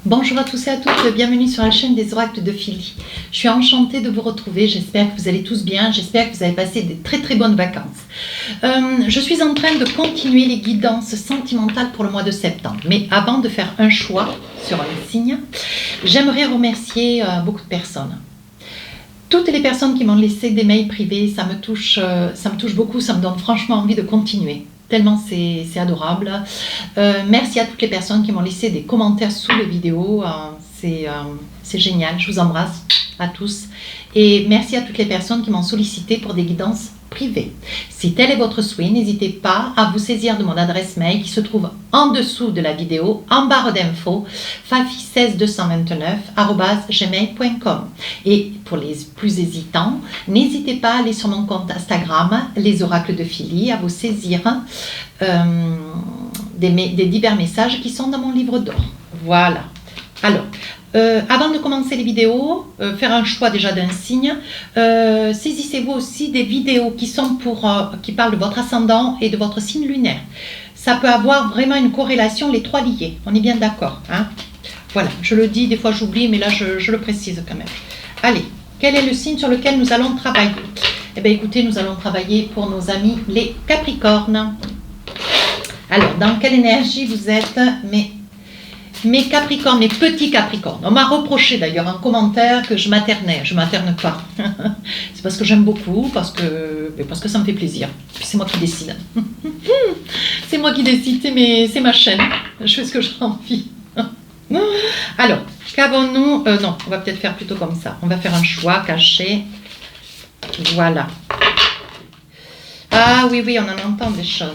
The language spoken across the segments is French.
Bonjour à tous et à toutes, bienvenue sur la chaîne des oracles de Philly. Je suis enchantée de vous retrouver, j'espère que vous allez tous bien, j'espère que vous avez passé des très bonnes vacances. Je suis en train de continuer les guidances sentimentales pour le mois de septembre. Mais avant de faire un choix sur un signe, j'aimerais remercier beaucoup de personnes. Toutes les personnes qui m'ont laissé des mails privés, ça me touche beaucoup, ça me donne franchement envie de continuer. Tellement c'est adorable. Merci à toutes les personnes qui m'ont laissé des commentaires sous les vidéos. C'est génial. Je vous embrasse à tous. Et merci à toutes les personnes qui m'ont sollicité pour des guidances privées. Si tel est votre souhait, n'hésitez pas à vous saisir de mon adresse mail qui se trouve en dessous de la vidéo, en barre d'infos, fafi16229@gmail.com. Et pour les plus hésitants, n'hésitez pas à aller sur mon compte Instagram, les oracles de Philly, à vous saisir des divers messages qui sont dans mon livre d'or. Voilà. Alors, avant de commencer les vidéos, faire un choix déjà d'un signe, saisissez-vous aussi des vidéos qui parlent de votre ascendant et de votre signe lunaire. Ça peut avoir vraiment une corrélation, les trois liés. On est bien d'accord, hein? Voilà, je le dis, des fois j'oublie, mais là je le précise quand même. Allez, quel est le signe sur lequel nous allons travailler? Eh bien écoutez, nous allons travailler pour nos amis les Capricornes. Alors, dans quelle énergie vous êtes, mes Capricornes, mes petits Capricornes? On m'a reproché d'ailleurs en commentaire que je maternais. Je ne materne pas. C'est parce que j'aime beaucoup, parce que ça me fait plaisir. Puis c'est moi qui décide. C'est moi qui décide, c'est ma chaîne. Je fais ce que j'ai envie. Alors, qu'avons-nous? Non, on va peut-être faire plutôt comme ça. On va faire un choix caché. Voilà. Ah oui, on en entend des choses.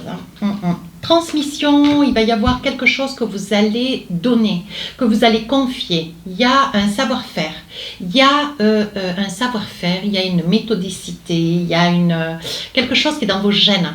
Transmission, il va y avoir quelque chose que vous allez donner, que vous allez confier. Il y a un savoir-faire, il y a un savoir-faire, il y a une méthodicité, il y a quelque chose qui est dans vos gènes.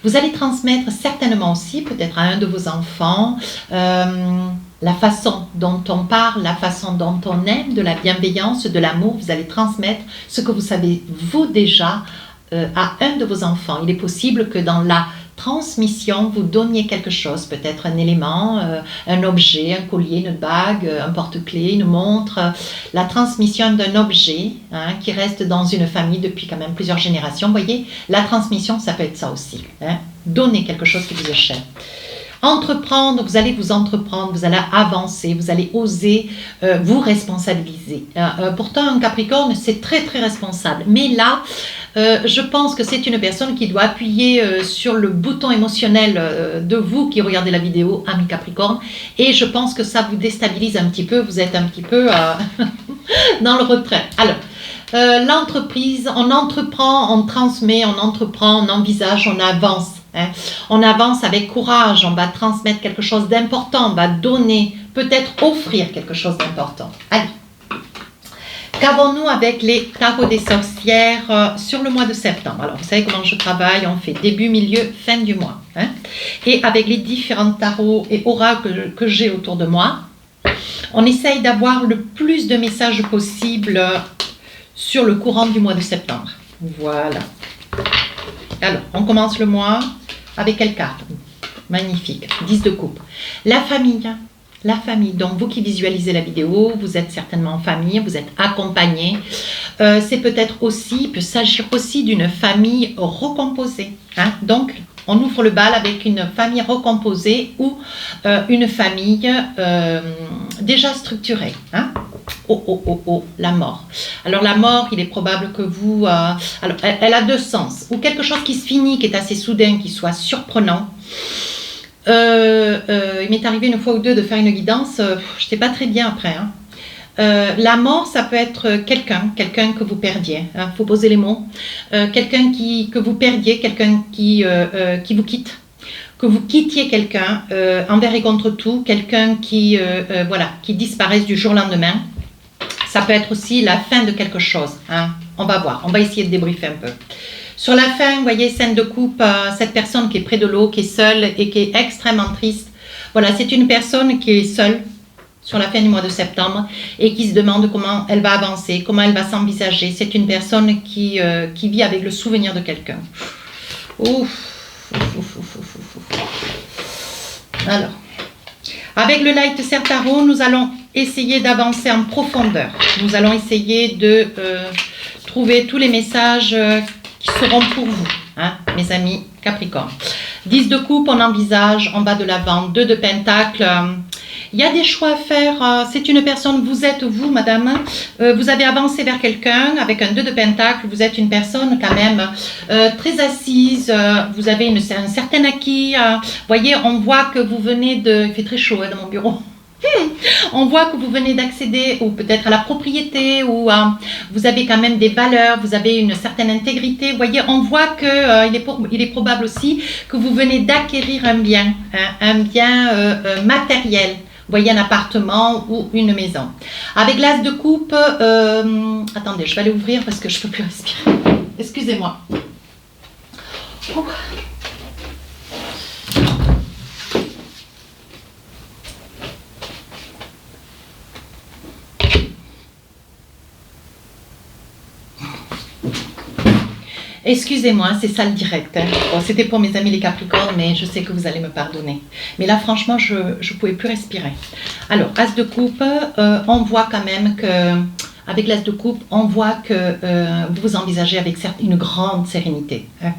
Vous allez transmettre certainement aussi, peut-être à un de vos enfants, la façon dont on parle, la façon dont on aime, de la bienveillance, de l'amour. Vous allez transmettre ce que vous savez vous déjà à un de vos enfants. Il est possible que dans la transmission, vous donniez quelque chose, peut-être un élément, un objet, un collier, une bague, un porte-clés, une montre, la transmission d'un objet qui reste dans une famille depuis quand même plusieurs générations. Vous voyez, la transmission, ça peut être ça aussi. Donner quelque chose qui vous est cher. Entreprendre, vous allez vous entreprendre, vous allez avancer, vous allez oser vous responsabiliser. Pourtant, un Capricorne, c'est très responsable. Mais là, je pense que c'est une personne qui doit appuyer sur le bouton émotionnel de vous qui regardez la vidéo, ami Capricorne. Et je pense que ça vous déstabilise un petit peu. Vous êtes un petit peu dans le retrait. Alors, l'entreprise, on entreprend, on transmet, on entreprend, on envisage, on avance. On avance avec courage, on va transmettre quelque chose d'important, on va donner, peut-être offrir quelque chose d'important. Allez, qu'avons-nous avec les tarots des sorcières sur le mois de septembre? Alors, vous savez comment je travaille, on fait début, milieu, fin du mois. Et avec les différents tarots et oracles que j'ai autour de moi, on essaye d'avoir le plus de messages possible sur le courant du mois de septembre. Voilà. Alors, on commence le mois avec quelle carte? Magnifique, 10 de coupe. La famille. Donc vous qui visualisez la vidéo, vous êtes certainement en famille, vous êtes accompagné. C'est peut-être aussi, il peut s'agir aussi d'une famille recomposée. Donc, on ouvre le bal avec une famille recomposée ou une famille déjà structurée. La mort. Alors la mort, il est probable que vous... alors, elle a deux sens. Ou quelque chose qui se finit, qui est assez soudain, qui soit surprenant. Il m'est arrivé une fois ou deux de faire une guidance. Je n'étais pas très bien après. La mort, ça peut être quelqu'un que vous perdiez. Faut poser les mots. Quelqu'un que vous perdiez, quelqu'un qui vous quitte. Que vous quittiez quelqu'un envers et contre tout, quelqu'un qui disparaisse du jour au lendemain. Ça peut être aussi la fin de quelque chose. On va voir, on va essayer de débriefer un peu. Sur la fin, vous voyez, scène de coupe, cette personne qui est près de l'eau, qui est seule et qui est extrêmement triste. Voilà, c'est une personne qui est seule sur la fin du mois de septembre et qui se demande comment elle va avancer, comment elle va s'envisager. C'est une personne qui vit avec le souvenir de quelqu'un. Alors, Avec le Light Ser Tarot, nous allons essayer d'avancer en profondeur. Nous allons essayer de trouver tous les messages qui seront pour vous, hein, mes amis Capricorne. 10 de coupe, on envisage, en bas de l'avant, 2 de pentacle. Il y a des choix à faire. C'est une personne, vous êtes vous, madame. Vous avez avancé vers quelqu'un avec un 2 de pentacle. Vous êtes une personne quand même très assise. Vous avez un certain acquis. Voyez, on voit que vous venez de... Il fait très chaud hein, dans mon bureau. On voit que vous venez d'accéder ou peut-être à la propriété ou vous avez quand même des valeurs, vous avez une certaine intégrité. Vous voyez, on voit que il est probable aussi que vous venez d'acquérir un bien matériel. Vous voyez, un appartement ou une maison. Avec l'as de coupe, attendez, je vais aller ouvrir parce que je ne peux plus respirer. Excusez-moi. Excusez-moi, c'est ça le direct. Hein. Bon, c'était pour mes amis les Capricornes, mais je sais que vous allez me pardonner. Mais là, franchement, je ne pouvais plus respirer. Alors, As de coupe, on voit quand même que, avec l'As de coupe, on voit que vous envisagez avec une grande sérénité. Hein.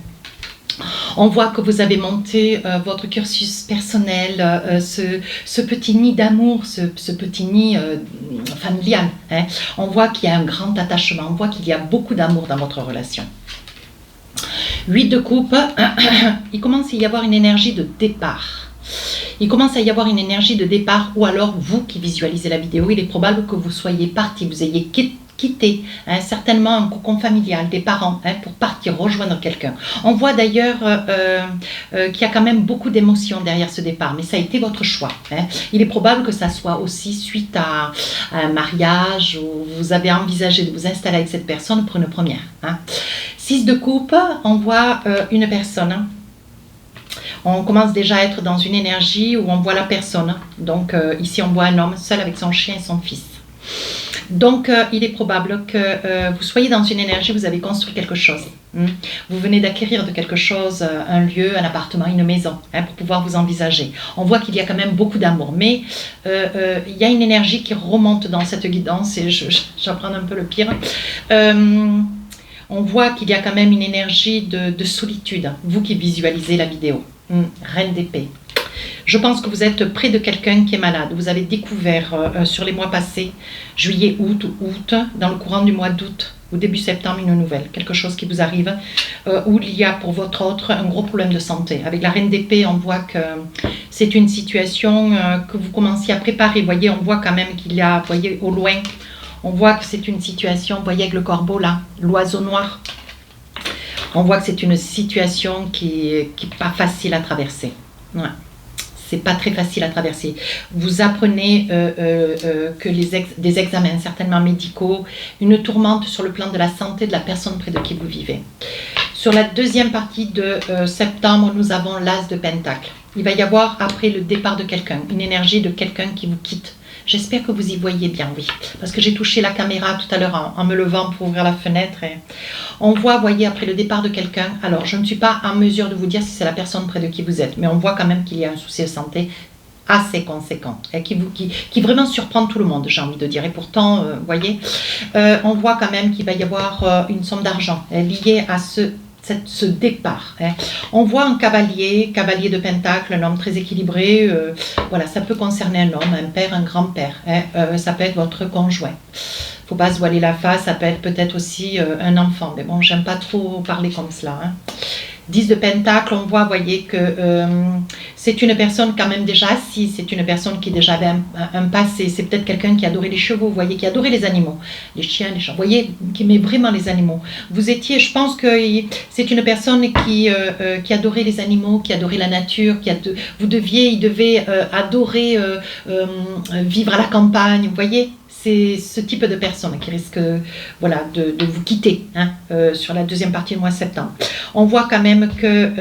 On voit que vous avez monté votre cursus personnel, ce petit nid d'amour, ce petit nid familial. Hein. On voit qu'il y a un grand attachement, on voit qu'il y a beaucoup d'amour dans votre relation. 8 de coupe, il commence à y avoir une énergie de départ. Il commence à y avoir une énergie de départ, ou alors vous qui visualisez la vidéo, il est probable que vous soyez parti, vous ayez quitté hein, certainement un cocon familial, des parents, hein, pour partir rejoindre quelqu'un. On voit d'ailleurs qu'il y a quand même beaucoup d'émotions derrière ce départ, mais ça a été votre choix. Hein. Il est probable que ça soit aussi suite à un mariage, où vous avez envisagé de vous installer avec cette personne pour une première. Hein. 6 de coupe, on voit une personne. On commence déjà à être dans une énergie où on voit la personne. Donc ici, on voit un homme seul avec son chien et son fils. Donc il est probable que vous soyez dans une énergie, vous avez construit quelque chose. Vous venez d'acquérir de quelque chose, un lieu, un appartement, une maison, hein, pour pouvoir vous envisager. On voit qu'il y a quand même beaucoup d'amour, mais il y a une énergie qui remonte dans cette guidance, et j'apprends un peu le pire. On voit qu'il y a quand même une énergie de solitude, vous qui visualisez la vidéo. Reine d'épée. Je pense que vous êtes près de quelqu'un qui est malade. Vous avez découvert sur les mois passés, juillet, août, dans le courant du mois d'août, ou début septembre, une nouvelle. Quelque chose qui vous arrive, où il y a pour votre autre un gros problème de santé. Avec la reine d'épée, on voit que c'est une situation que vous commenciez à préparer. Vous voyez, on voit quand même qu'il y a, vous voyez, au loin, on voit que c'est une situation, vous voyez avec le corbeau là, l'oiseau noir. On voit que c'est une situation qui n'est pas facile à traverser. Ouais. C'est pas très facile à traverser. Vous apprenez que des examens certainement médicaux, une tourmente sur le plan de la santé de la personne près de qui vous vivez. Sur la deuxième partie de septembre, nous avons l'As de Pentacle. Il va y avoir, après le départ de quelqu'un, une énergie de quelqu'un qui vous quitte. J'espère que vous y voyez bien, oui. Parce que j'ai touché la caméra tout à l'heure en me levant pour ouvrir la fenêtre. Et on voit, voyez, après le départ de quelqu'un. Alors, je ne suis pas en mesure de vous dire si c'est la personne près de qui vous êtes. Mais on voit quand même qu'il y a un souci de santé assez conséquent. Et qui vraiment surprend tout le monde, j'ai envie de dire. Et pourtant, voyez, on voit quand même qu'il va y avoir une somme d'argent liée à ce départ. Hein. On voit un cavalier de pentacle, un homme très équilibré. Voilà, ça peut concerner un homme, un père, un grand-père. Hein. Ça peut être votre conjoint. Faut pas se voiler la face. Ça peut être peut-être aussi un enfant. Mais bon, j'aime pas trop parler comme cela. Hein. 10 de pentacle, on voit, voyez, que c'est une personne quand même déjà assise, c'est une personne qui déjà avait un passé, c'est peut-être quelqu'un qui adorait les chevaux, vous voyez, qui adorait les animaux, les chiens, les chats, vous voyez, qui aimait vraiment les animaux. Vous étiez, je pense que c'est une personne qui adorait les animaux, qui adorait la nature, il devait adorer vivre à la campagne, vous voyez. C'est ce type de personne qui risque voilà, de vous quitter hein, sur la deuxième partie du mois de septembre. On voit quand même que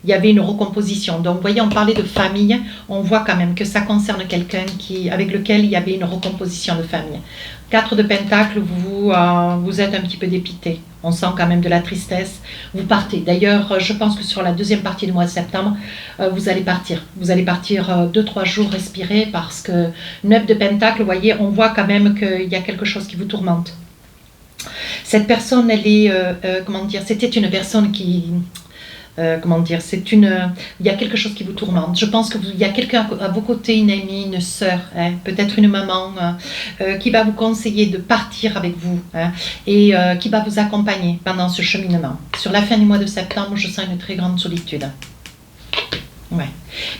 il y avait une recomposition. Donc, vous voyez, on parlait de famille, on voit quand même que ça concerne quelqu'un avec lequel il y avait une recomposition de famille. 4 de Pentacles, vous êtes un petit peu dépité. On sent quand même de la tristesse. Vous partez. D'ailleurs, je pense que sur la deuxième partie du mois de septembre, vous allez partir. Vous allez partir 2-3 jours respirer parce que 9 de Pentacles, vous voyez, on voit quand même qu'il y a quelque chose qui vous tourmente. Cette personne, elle est, comment dire, c'était une personne qui... comment dire, il y a quelque chose qui vous tourmente. Je pense qu'il y a quelqu'un à vos côtés, une amie, une sœur, hein, peut-être une maman, qui va vous conseiller de partir avec vous, hein, et qui va vous accompagner pendant ce cheminement. Sur la fin du mois de septembre, je sens une très grande solitude. Ouais.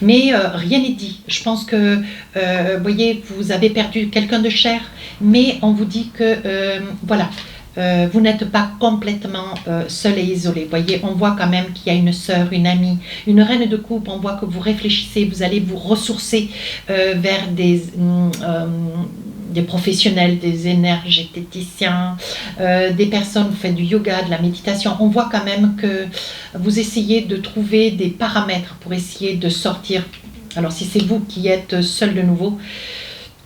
Mais rien n'est dit. Je pense que, vous voyez, vous avez perdu quelqu'un de cher, mais on vous dit que, voilà, vous n'êtes pas complètement seul et isolé. Vous voyez, on voit quand même qu'il y a une sœur, une amie, une reine de coupe. On voit que vous réfléchissez, vous allez vous ressourcer vers des professionnels, des énergéticiens, des personnes, vous faites du yoga, de la méditation. On voit quand même que vous essayez de trouver des paramètres pour essayer de sortir. Alors si c'est vous qui êtes seul de nouveau,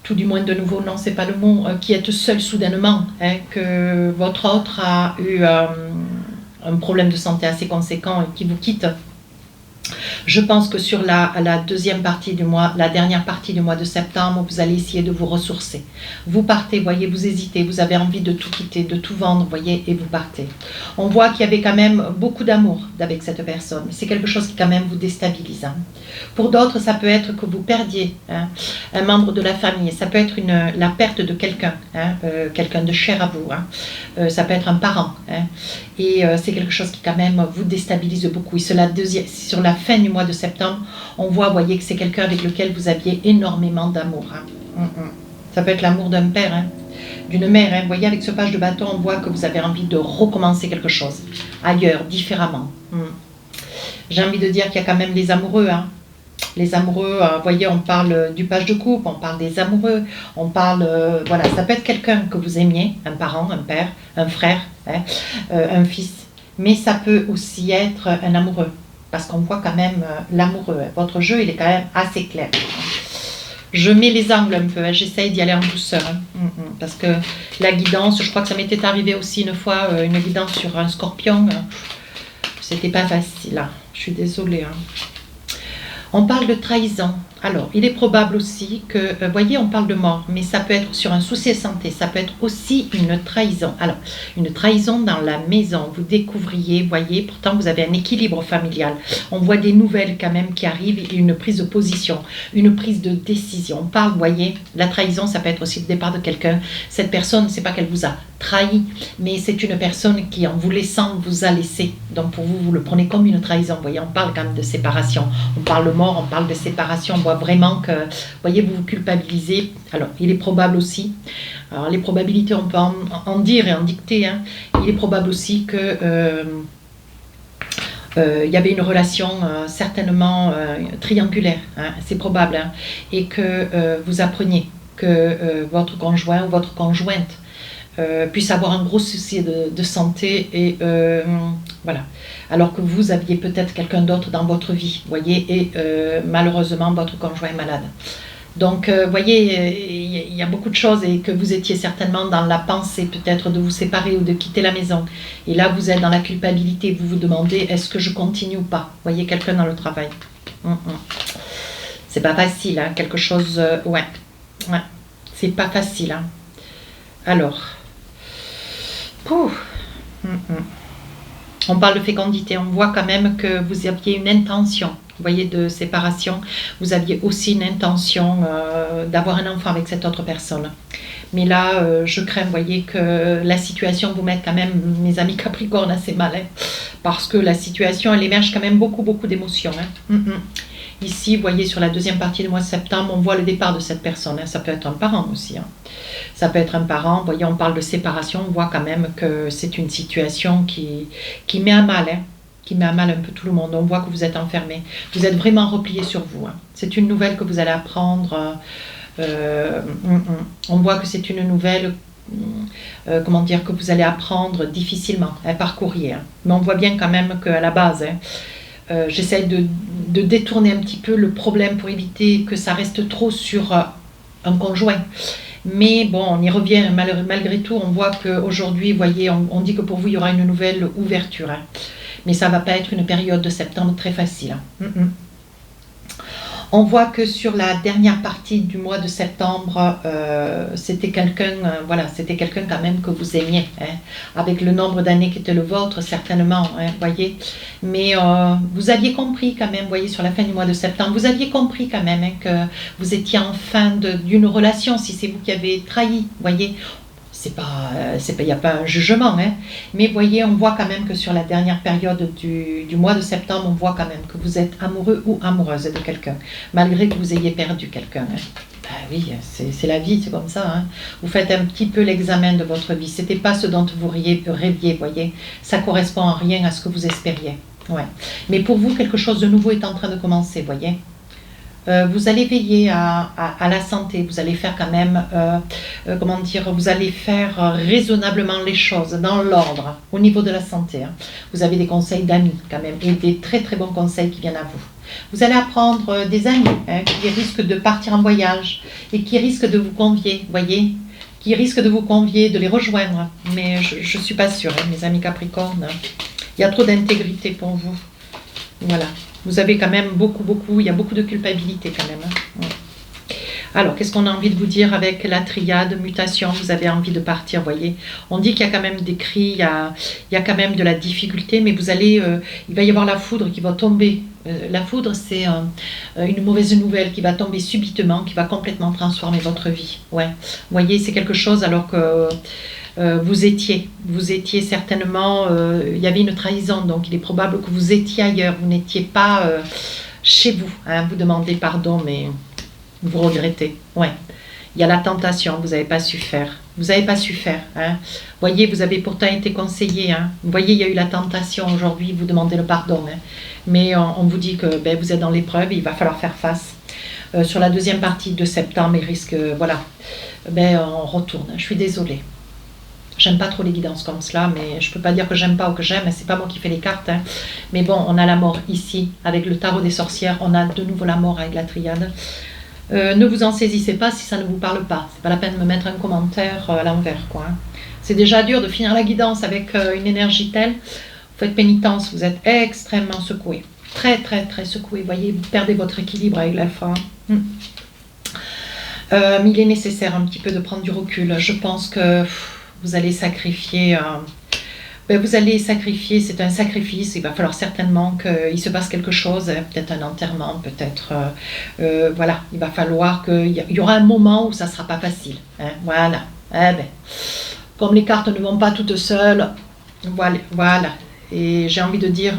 tout du moins de nouveau, non, c'est pas le mot, qui êtes seul soudainement, hein, que votre autre a eu un problème de santé assez conséquent et qui vous quitte. Je pense que sur la deuxième partie du mois, la dernière partie du mois de septembre, vous allez essayer de vous ressourcer. Vous partez, voyez, vous hésitez, vous avez envie de tout quitter, de tout vendre, voyez, et vous partez. On voit qu'il y avait quand même beaucoup d'amour avec cette personne. C'est quelque chose qui quand même vous déstabilise. Hein. Pour d'autres, ça peut être que vous perdiez, hein, un membre de la famille. Ça peut être la perte de quelqu'un, hein, quelqu'un de cher à vous. Hein. Ça peut être un parent. Hein. Et c'est quelque chose qui quand même vous déstabilise beaucoup. Et sur la fin du mois de septembre, on voit, voyez, que c'est quelqu'un avec lequel vous aviez énormément d'amour. Hein. Ça peut être l'amour d'un père, hein, d'une mère. Hein. Vous voyez, avec ce page de bâton, on voit que vous avez envie de recommencer quelque chose, ailleurs, différemment. J'ai envie de dire qu'il y a quand même les amoureux. Hein. Les amoureux, vous voyez, on parle du page de coupe, on parle des amoureux, on parle, voilà, ça peut être quelqu'un que vous aimiez, un parent, un père, un frère, hein, un fils, mais ça peut aussi être un amoureux. Parce qu'on voit quand même l'amoureux. Votre jeu, il est quand même assez clair. Je mets les angles un peu, hein. J'essaye d'y aller en douceur. Hein. Parce que la guidance, je crois que ça m'était arrivé aussi une fois, une guidance sur un scorpion. C'était pas facile. Hein. Je suis désolée. Hein. On parle de trahison. Alors, il est probable aussi que, vous voyez, on parle de mort, mais ça peut être sur un souci de santé, ça peut être aussi une trahison. Alors, une trahison dans la maison, vous découvriez, voyez, pourtant vous avez un équilibre familial. On voit des nouvelles quand même qui arrivent et une prise de position, une prise de décision. On parle, vous voyez, la trahison, ça peut être aussi le départ de quelqu'un. Cette personne, c'est pas qu'elle vous a trahi, mais c'est une personne qui, en vous laissant, vous a laissé. Donc pour vous, vous le prenez comme une trahison. Vous voyez, on parle quand même de séparation. On parle de mort, on parle de séparation. On voit vraiment que, vous voyez, vous vous culpabilisez. Alors, il est probable aussi, alors les probabilités, on peut en dire et en dicter, hein. Il est probable aussi que il y avait une relation certainement triangulaire, hein, c'est probable, hein, et que vous appreniez que votre conjoint ou votre conjointe puisse avoir un gros souci de santé et voilà, alors que vous aviez peut-être quelqu'un d'autre dans votre vie, voyez, et malheureusement votre conjoint est malade. Donc, vous voyez, il y a beaucoup de choses et que vous étiez certainement dans la pensée peut-être de vous séparer ou de quitter la maison. Et là, vous êtes dans la culpabilité, vous vous demandez, est-ce que je continue ou pas? Vous voyez, quelqu'un dans le travail. C'est pas facile, hein, quelque chose... ouais, c'est pas facile. Hein. Alors... On parle de fécondité, on voit quand même que vous aviez une intention, vous voyez, de séparation. Vous aviez aussi une intention d'avoir un enfant avec cette autre personne. Mais là, je crains, vous voyez, que la situation vous mette quand même, mes amis Capricorne, assez mal. Hein, parce que la situation, elle émerge quand même beaucoup d'émotions. Hein. Ici, vous voyez, sur la deuxième partie du mois de septembre, on voit le départ de cette personne. Hein. Ça peut être un parent aussi. Hein. Ça peut être un parent. Vous voyez, on parle de séparation. On voit quand même que c'est une situation qui met à mal. Hein. Qui met à mal un peu tout le monde. On voit que vous êtes enfermé. Vous êtes vraiment replié sur vous. Hein. C'est une nouvelle que vous allez apprendre. On voit que c'est une nouvelle... comment dire, que vous allez apprendre difficilement, hein, par courrier. Hein. Mais on voit bien quand même qu'à la base... Hein, j'essaie de détourner un petit peu le problème pour éviter que ça reste trop sur un conjoint. Mais bon, on y revient malgré tout. On voit qu'aujourd'hui, vous voyez, on dit que pour vous, il y aura une nouvelle ouverture. Hein. Mais ça ne va pas être une période de septembre très facile. Hein. On voit que sur la dernière partie du mois de septembre, c'était quelqu'un voilà, c'était quelqu'un quand même que vous aimiez, hein, avec le nombre d'années qui était le vôtre, certainement, hein, voyez. Mais vous aviez compris quand même, voyez, sur la fin du mois de septembre, vous aviez compris quand même hein, que vous étiez en fin d'une relation, si c'est vous qui avez trahi, voyez. Il n'y a pas un jugement, hein. Mais voyez, on voit quand même que sur la dernière période du mois de septembre, on voit quand même que vous êtes amoureux ou amoureuse de quelqu'un, malgré que vous ayez perdu quelqu'un. Hein. Ben oui, c'est la vie, c'est comme ça. Hein. Vous faites un petit peu l'examen de votre vie. Ce n'était pas ce dont vous rêviez, voyez. Ça correspond en rien à ce que vous espériez. Ouais. Mais pour vous, quelque chose de nouveau est en train de commencer, voyez. Vous allez veiller à la santé, vous allez faire quand même, comment dire, vous allez faire raisonnablement les choses dans l'ordre au niveau de la santé. Hein. Vous avez des conseils d'amis quand même et des très très bons conseils qui viennent à vous. Vous allez apprendre des amis hein, qui risquent de partir en voyage et qui risquent de vous convier, voyez, qui risquent de vous convier, de les rejoindre. Mais je ne suis pas sûre, hein, mes amis Capricorne. Il y a trop d'intégrité pour vous. Voilà. Vous avez quand même il y a beaucoup de culpabilité quand même. Hein. Alors, qu'est-ce qu'on a envie de vous dire avec la triade, mutation, vous avez envie de partir, voyez. On dit qu'il y a quand même des cris, il y a quand même de la difficulté, mais vous allez, il va y avoir la foudre qui va tomber. La foudre, c'est une mauvaise nouvelle qui va tomber subitement, qui va complètement transformer votre vie. Ouais. Vous voyez, c'est quelque chose alors que... vous étiez certainement, il y avait une trahison, donc il est probable que vous étiez ailleurs, vous n'étiez pas chez vous, hein, vous demandez pardon, mais vous regrettez, ouais. Il y a la tentation, vous n'avez pas su faire, hein. Voyez, vous avez pourtant été conseillé, hein. Vous voyez, il y a eu la tentation aujourd'hui, vous demandez le pardon, hein. Mais on vous dit que ben, vous êtes dans l'épreuve, il va falloir faire face. Sur la deuxième partie de septembre, il risque, voilà, ben, on retourne, je suis désolée. J'aime pas trop les guidances comme cela, mais je peux pas dire que j'aime pas ou que j'aime, c'est pas moi qui fais les cartes. Hein. Mais bon, on a la mort ici, avec le tarot des sorcières, on a de nouveau la mort avec la triade. Ne vous en saisissez pas si ça ne vous parle pas. C'est pas la peine de me mettre un commentaire à l'envers, quoi. Hein. C'est déjà dur de finir la guidance avec une énergie telle. Vous faites pénitence, vous êtes extrêmement secoué. Très, très, très secoué. Vous voyez, vous perdez votre équilibre avec la fin. Mais il est nécessaire un petit peu de prendre du recul. Je pense que... vous allez sacrifier, c'est un sacrifice, il va falloir certainement qu'il se passe quelque chose, peut-être un enterrement, peut-être, voilà, il va falloir qu'il y aura un moment où ça ne sera pas facile, hein, voilà, comme les cartes ne vont pas toutes seules, voilà, et j'ai envie de dire,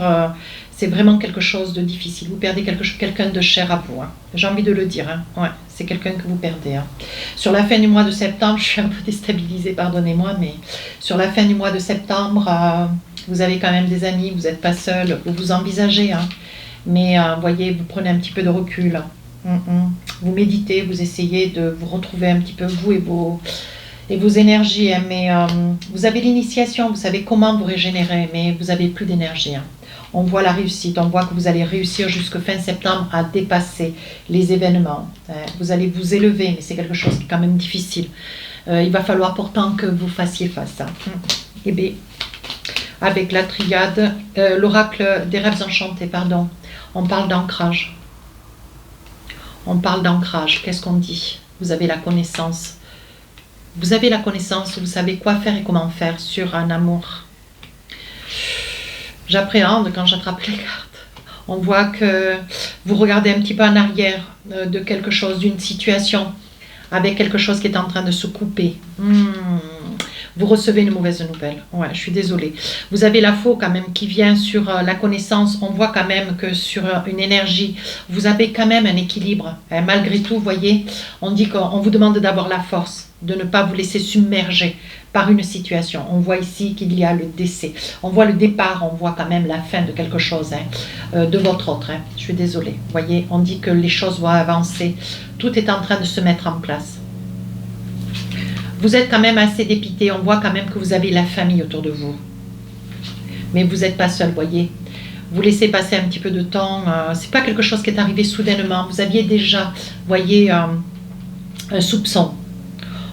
c'est vraiment quelque chose de difficile, vous perdez quelqu'un de cher à vous, hein. J'ai envie de le dire, hein. Ouais, c'est quelqu'un que vous perdez. Hein. Sur la fin du mois de septembre, je suis un peu déstabilisée, pardonnez-moi, mais sur la fin du mois de septembre, vous avez quand même des amis, vous n'êtes pas seul, vous envisagez, hein. Mais voyez, vous prenez un petit peu de recul, vous méditez, vous essayez de vous retrouver un petit peu vous et vos énergies, hein. Mais vous avez l'initiation, vous savez comment vous régénérer, mais vous n'avez plus d'énergie, hein. On voit la réussite, on voit que vous allez réussir jusqu'à fin septembre à dépasser les événements. Vous allez vous élever, mais c'est quelque chose qui est quand même difficile. Il va falloir pourtant que vous fassiez face. Hein. Et bien, avec la triade, l'oracle des rêves enchantés, pardon, on parle d'ancrage. On parle d'ancrage, qu'est-ce qu'on dit? Vous avez la connaissance. Vous avez la connaissance, vous savez quoi faire et comment faire sur un amour. J'appréhende quand j'attrape les cartes. On voit que vous regardez un petit peu en arrière de quelque chose, d'une situation, avec quelque chose qui est en train de se couper. Vous recevez une mauvaise nouvelle. Ouais, je suis désolée. Vous avez la faux quand même qui vient sur la connaissance. On voit quand même que sur une énergie, vous avez quand même un équilibre. Hein, malgré tout, vous voyez, on dit qu'on vous demande d'avoir la force, de ne pas vous laisser submerger par une situation. On voit ici qu'il y a le décès. On voit le départ, on voit quand même la fin de quelque chose, hein, de votre autre. Hein. Je suis désolée. Vous voyez, on dit que les choses vont avancer. Tout est en train de se mettre en place. Vous êtes quand même assez dépité. On voit quand même que vous avez la famille autour de vous. Mais vous n'êtes pas seul, voyez. vous laissez passer un petit peu de temps. C'est pas quelque chose qui est arrivé soudainement. Vous aviez déjà, voyez, un soupçon.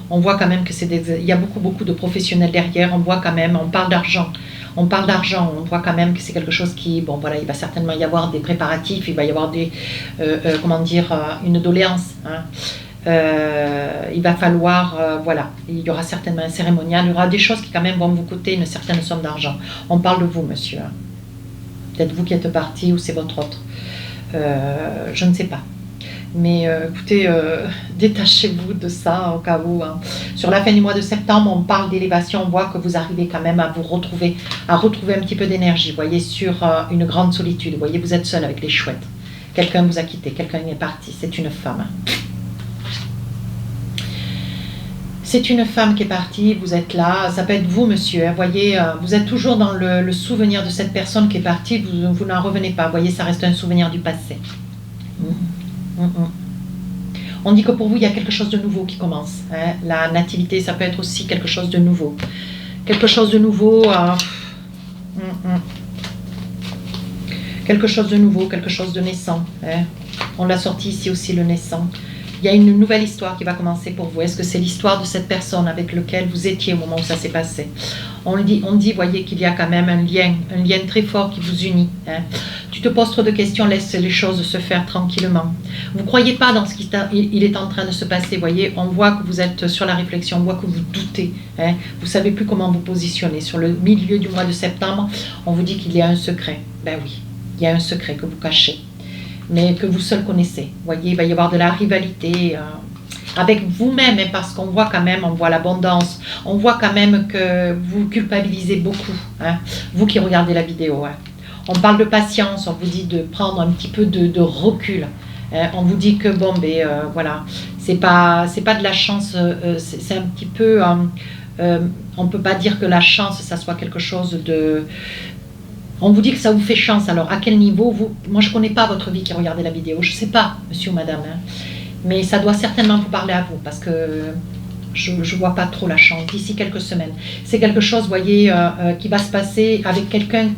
On voit quand même que il y a beaucoup de professionnels derrière. On voit quand même, on parle d'argent. On parle d'argent, on voit quand même que c'est quelque chose qui, bon voilà, il va certainement y avoir des préparatifs, il va y avoir des, comment dire, une doléance. Hein. Il va falloir, voilà, il y aura certainement un cérémonial, il y aura des choses qui quand même vont vous coûter une certaine somme d'argent. On parle de vous, monsieur. Hein. Peut-être vous qui êtes parti ou c'est votre autre. Je ne sais pas. Mais écoutez, détachez-vous de ça au cas où. Hein. Sur la fin du mois de septembre, on parle d'élévation, on voit que vous arrivez quand même à vous retrouver, un petit peu d'énergie, vous voyez, sur une grande solitude. Vous voyez, vous êtes seul avec les chouettes. Quelqu'un vous a quitté, quelqu'un est parti, c'est une femme. C'est une femme qui est partie, vous êtes là, ça peut être vous, monsieur. Vous voyez, vous êtes toujours dans le souvenir de cette personne qui est partie, vous n'en revenez pas. Vous voyez, ça reste un souvenir du passé. On dit que pour vous, il y a quelque chose de nouveau qui commence. Hein. La nativité, ça peut être aussi quelque chose de nouveau. Quelque chose de nouveau. Quelque chose de nouveau, quelque chose de naissant. Hein. On l'a sorti ici aussi, le naissant. Il y a une nouvelle histoire qui va commencer pour vous. Est-ce que c'est l'histoire de cette personne avec laquelle vous étiez au moment où ça s'est passé? On dit, voyez, qu'il y a quand même un lien très fort qui vous unit. Hein. Tu te poses trop de questions, laisse les choses se faire tranquillement. Vous ne croyez pas dans ce qui il est en train de se passer, voyez. On voit que vous êtes sur la réflexion, on voit que vous doutez. Hein. Vous ne savez plus comment vous positionner. Sur le milieu du mois de septembre, on vous dit qu'il y a un secret. Ben oui, il y a un secret que vous cachez, mais que vous seul connaissez. Vous voyez, il va y avoir de la rivalité avec vous-même, hein, parce qu'on voit quand même, on voit l'abondance, on voit quand même que vous culpabilisez beaucoup, hein, vous qui regardez la vidéo. Hein. On parle de patience, on vous dit de prendre un petit peu de recul. Hein. On vous dit que, bon, ben voilà, c'est pas de la chance, c'est un petit peu... on ne peut pas dire que la chance, ça soit quelque chose de... On vous dit que ça vous fait chance. Alors, à quel niveau vous... Moi, je ne connais pas votre vie qui regardez la vidéo. Je ne sais pas, monsieur ou madame. Hein. Mais ça doit certainement vous parler à vous parce que je ne vois pas trop la chance d'ici quelques semaines. C'est quelque chose, vous voyez, qui va se passer avec quelqu'un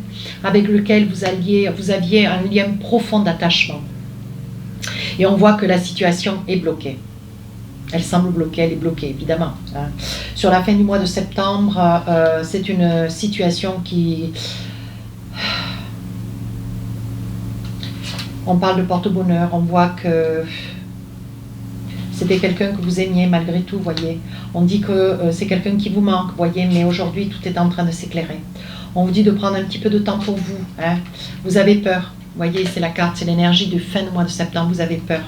avec lequel vous aviez un lien profond d'attachement. Et on voit que la situation est bloquée. Elle semble bloquée, elle est bloquée, évidemment. Hein. Sur la fin du mois de septembre, c'est une situation qui... On parle de porte-bonheur, on voit que c'était quelqu'un que vous aimiez malgré tout, voyez. On dit que c'est quelqu'un qui vous manque, voyez, mais aujourd'hui, tout est en train de s'éclairer. On vous dit de prendre un petit peu de temps pour vous. Hein. Vous avez peur, voyez, c'est la carte, c'est l'énergie de fin du mois de septembre, vous avez peur.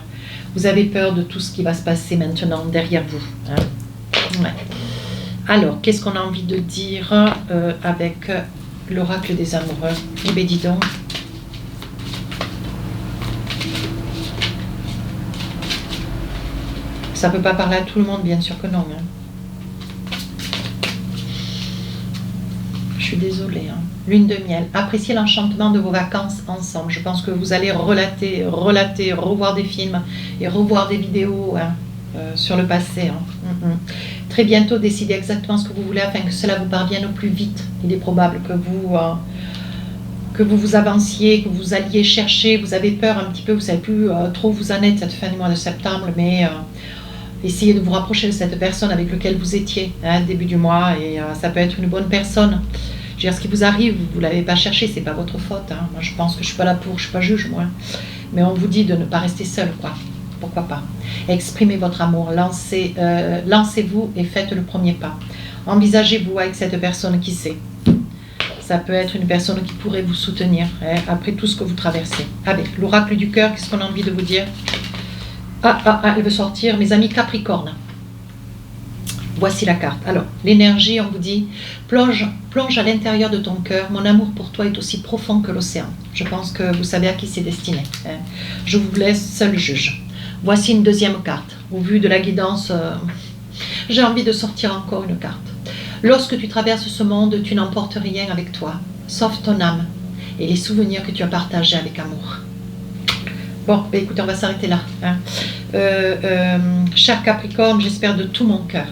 Vous avez peur de tout ce qui va se passer maintenant derrière vous. Hein. Ouais. Alors, qu'est-ce qu'on a envie de dire avec l'oracle des amoureux? Eh bien, dis donc. Ça ne peut pas parler à tout le monde, bien sûr que non. Hein. Je suis désolée. Hein. Lune de miel. Appréciez l'enchantement de vos vacances ensemble. Je pense que vous allez relater, revoir des films et revoir des vidéos hein, sur le passé. Hein. Très bientôt, décidez exactement ce que vous voulez afin que cela vous parvienne au plus vite. Il est probable que vous avanciez, que vous alliez chercher. Vous avez peur un petit peu, vous ne savez plus trop où vous en êtes cette fin du mois de septembre, mais... essayez de vous rapprocher de cette personne avec laquelle vous étiez hein, début du mois et ça peut être une bonne personne. Je veux dire, ce qui vous arrive, vous ne l'avez pas cherché, c'est pas votre faute. Hein. Moi, je pense que je ne suis pas là pour, je ne suis pas juge, moi. Mais on vous dit de ne pas rester seul, quoi. Pourquoi pas. Exprimez votre amour, lancez-vous et faites le premier pas. Envisagez-vous avec cette personne qui sait. Ça peut être une personne qui pourrait vous soutenir hein, après tout ce que vous traversez. Avec l'oracle du cœur, qu'est-ce qu'on a envie de vous dire ? Elle veut sortir, mes amis Capricorne. Voici la carte. Alors, l'énergie, on vous dit, plonge à l'intérieur de ton cœur. Mon amour pour toi est aussi profond que l'océan. Je pense que vous savez à qui c'est destiné. Hein. Je vous laisse seul juge. Voici une deuxième carte. Au vu de la guidance, j'ai envie de sortir encore une carte. Lorsque tu traverses ce monde, tu n'emportes rien avec toi, sauf ton âme et les souvenirs que tu as partagés avec amour. Bon, ben écoutez, on va s'arrêter là. Hein. Cher Capricorne, j'espère de tout mon cœur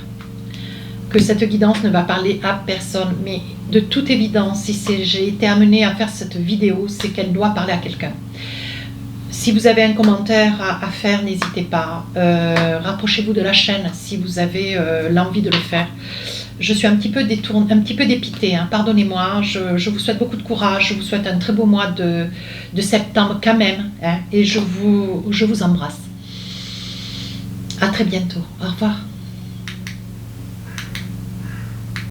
que cette guidance ne va parler à personne. Mais de toute évidence, si j'ai été amenée à faire cette vidéo, c'est qu'elle doit parler à quelqu'un. Si vous avez un commentaire à faire, n'hésitez pas. Rapprochez-vous de la chaîne si vous avez l'envie de le faire. Je suis un petit peu dépitée, hein. Pardonnez-moi. Je vous souhaite beaucoup de courage. Je vous souhaite un très beau mois de septembre quand même, hein, et je vous embrasse. À très bientôt. Au revoir.